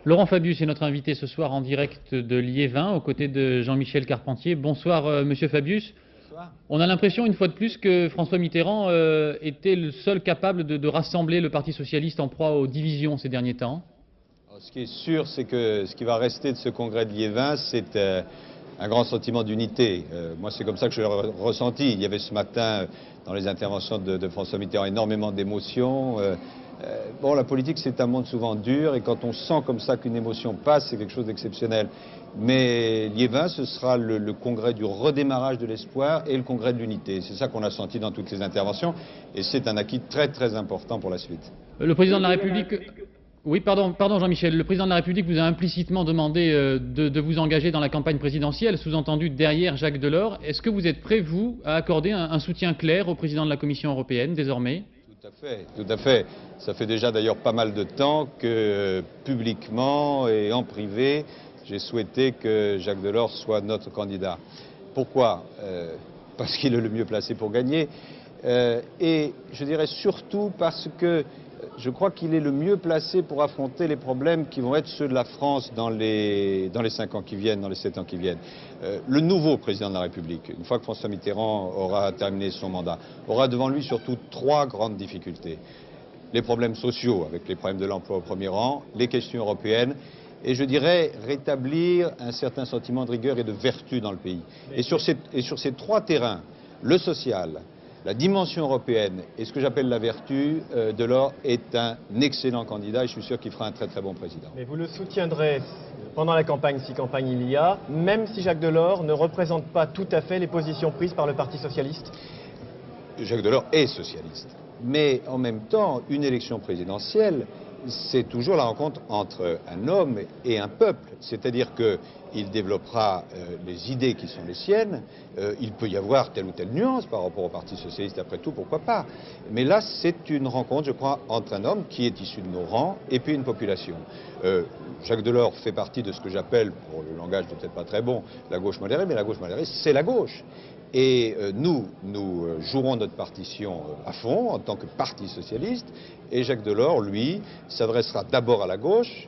Laurent Fabius est notre invité ce soir en direct de Liévin, aux côtés de Jean-Michel Carpentier. Bonsoir, Monsieur Fabius. Bonsoir. On a l'impression, une fois de plus, que François Mitterrand était le seul capable de rassembler le Parti socialiste en proie aux divisions ces derniers temps. Alors, ce qui est sûr, c'est que ce qui va rester de ce congrès de Liévin, c'est un grand sentiment d'unité. Moi, c'est comme ça que je l'ai ressenti. Il y avait ce matin, dans les interventions de François Mitterrand, énormément d'émotions. Bon, la politique, c'est un monde souvent dur, et quand on sent comme ça qu'une émotion passe, c'est quelque chose d'exceptionnel. Mais Liévin, ce sera le congrès du redémarrage de l'espoir et le congrès de l'unité. C'est ça qu'on a senti dans toutes les interventions, et c'est un acquis très très important pour la suite. Le président de la République... Oui, pardon Jean-Michel. Le président de la République vous a implicitement demandé de vous engager dans la campagne présidentielle, sous-entendu derrière Jacques Delors. Est-ce que vous êtes prêt, vous, à accorder un soutien clair au président de la Commission européenne, désormais ? Tout à fait, tout à fait. Ça fait déjà d'ailleurs pas mal de temps que, publiquement et en privé, j'ai souhaité que Jacques Delors soit notre candidat. Pourquoi ? Parce qu'il est le mieux placé pour gagner. Et je dirais surtout parce que je crois qu'il est le mieux placé pour affronter les problèmes qui vont être ceux de la France dans les 5 ans qui viennent, dans les 7 ans qui viennent. Le nouveau président de la République, une fois que François Mitterrand aura terminé son mandat, aura devant lui surtout 3 grandes difficultés. Les problèmes sociaux, avec les problèmes de l'emploi au premier rang, les questions européennes, et je dirais rétablir un certain sentiment de rigueur et de vertu dans le pays. Et sur ces 3 terrains, le social, la dimension européenne et ce que j'appelle la vertu, Delors est un excellent candidat et je suis sûr qu'il fera un très très bon président. Mais vous le soutiendrez pendant la campagne, si campagne il y a, même si Jacques Delors ne représente pas tout à fait les positions prises par le Parti socialiste? Jacques Delors est socialiste. Mais en même temps, une élection présidentielle, c'est toujours la rencontre entre un homme et un peuple. C'est-à-dire qu'il développera les idées qui sont les siennes. Il peut y avoir telle ou telle nuance par rapport au Parti socialiste, après tout, pourquoi pas. Mais là, c'est une rencontre, je crois, entre un homme qui est issu de nos rangs et puis une population. Jacques Delors fait partie de ce que j'appelle, pour le langage peut-être pas très bon, la gauche modérée, mais la gauche modérée, c'est la gauche. Et nous jouerons notre partition à fond en tant que parti socialiste, et Jacques Delors, lui, s'adressera d'abord à la gauche,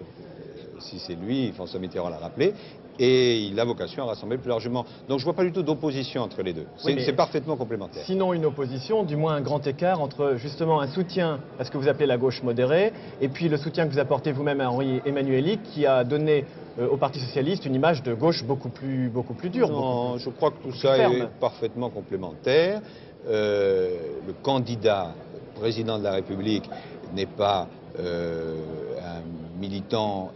si c'est lui, François Mitterrand l'a rappelé, et il a vocation à rassembler plus largement. Donc je ne vois pas du tout d'opposition entre les deux. C'est parfaitement complémentaire. Sinon une opposition, du moins un grand écart entre justement un soutien à ce que vous appelez la gauche modérée, et puis le soutien que vous apportez vous-même à Henri Emmanuelli, qui a donné au Parti socialiste une image de gauche beaucoup plus dure. Non, je crois que tout ça est parfaitement complémentaire. Le candidat président de la République n'est pas un militant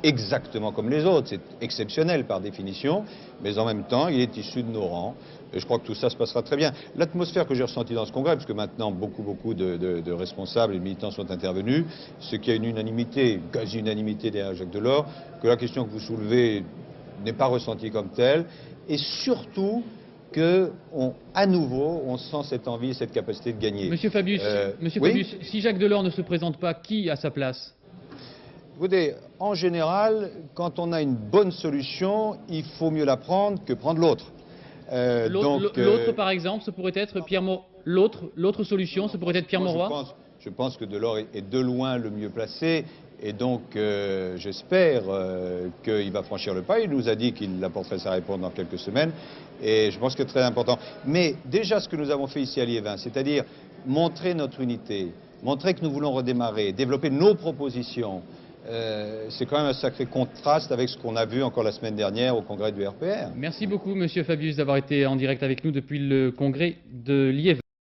exactement comme les autres, c'est exceptionnel par définition, mais en même temps, il est issu de nos rangs, et je crois que tout ça se passera très bien. L'atmosphère que j'ai ressentie dans ce congrès, parce que maintenant beaucoup de responsables et de militants sont intervenus, c'est qu'il y a une unanimité, une quasi-unanimité derrière Jacques Delors, que la question que vous soulevez n'est pas ressentie comme telle, et surtout qu'à nouveau, on sent cette envie, cette capacité de gagner. Monsieur Fabius, Fabius, si Jacques Delors ne se présente pas, qui à sa place ? Vous voyez, en général, quand on a une bonne solution, il faut mieux la prendre que prendre l'autre. L'autre, par exemple, ce pourrait être Pierre Mauroy. L'autre solution, ce pourrait être Pierre Mauroy. Je pense que Delors est de loin le mieux placé, et donc j'espère qu'il va franchir le pas. Il nous a dit qu'il apporterait sa réponse dans quelques semaines, et je pense que c'est très important. Mais déjà ce que nous avons fait ici à Liévin, c'est-à-dire montrer notre unité, montrer que nous voulons redémarrer, développer nos propositions, c'est quand même un sacré contraste avec ce qu'on a vu encore la semaine dernière au congrès du RPR. Merci beaucoup, Monsieur Fabius, d'avoir été en direct avec nous depuis le congrès de Liévin.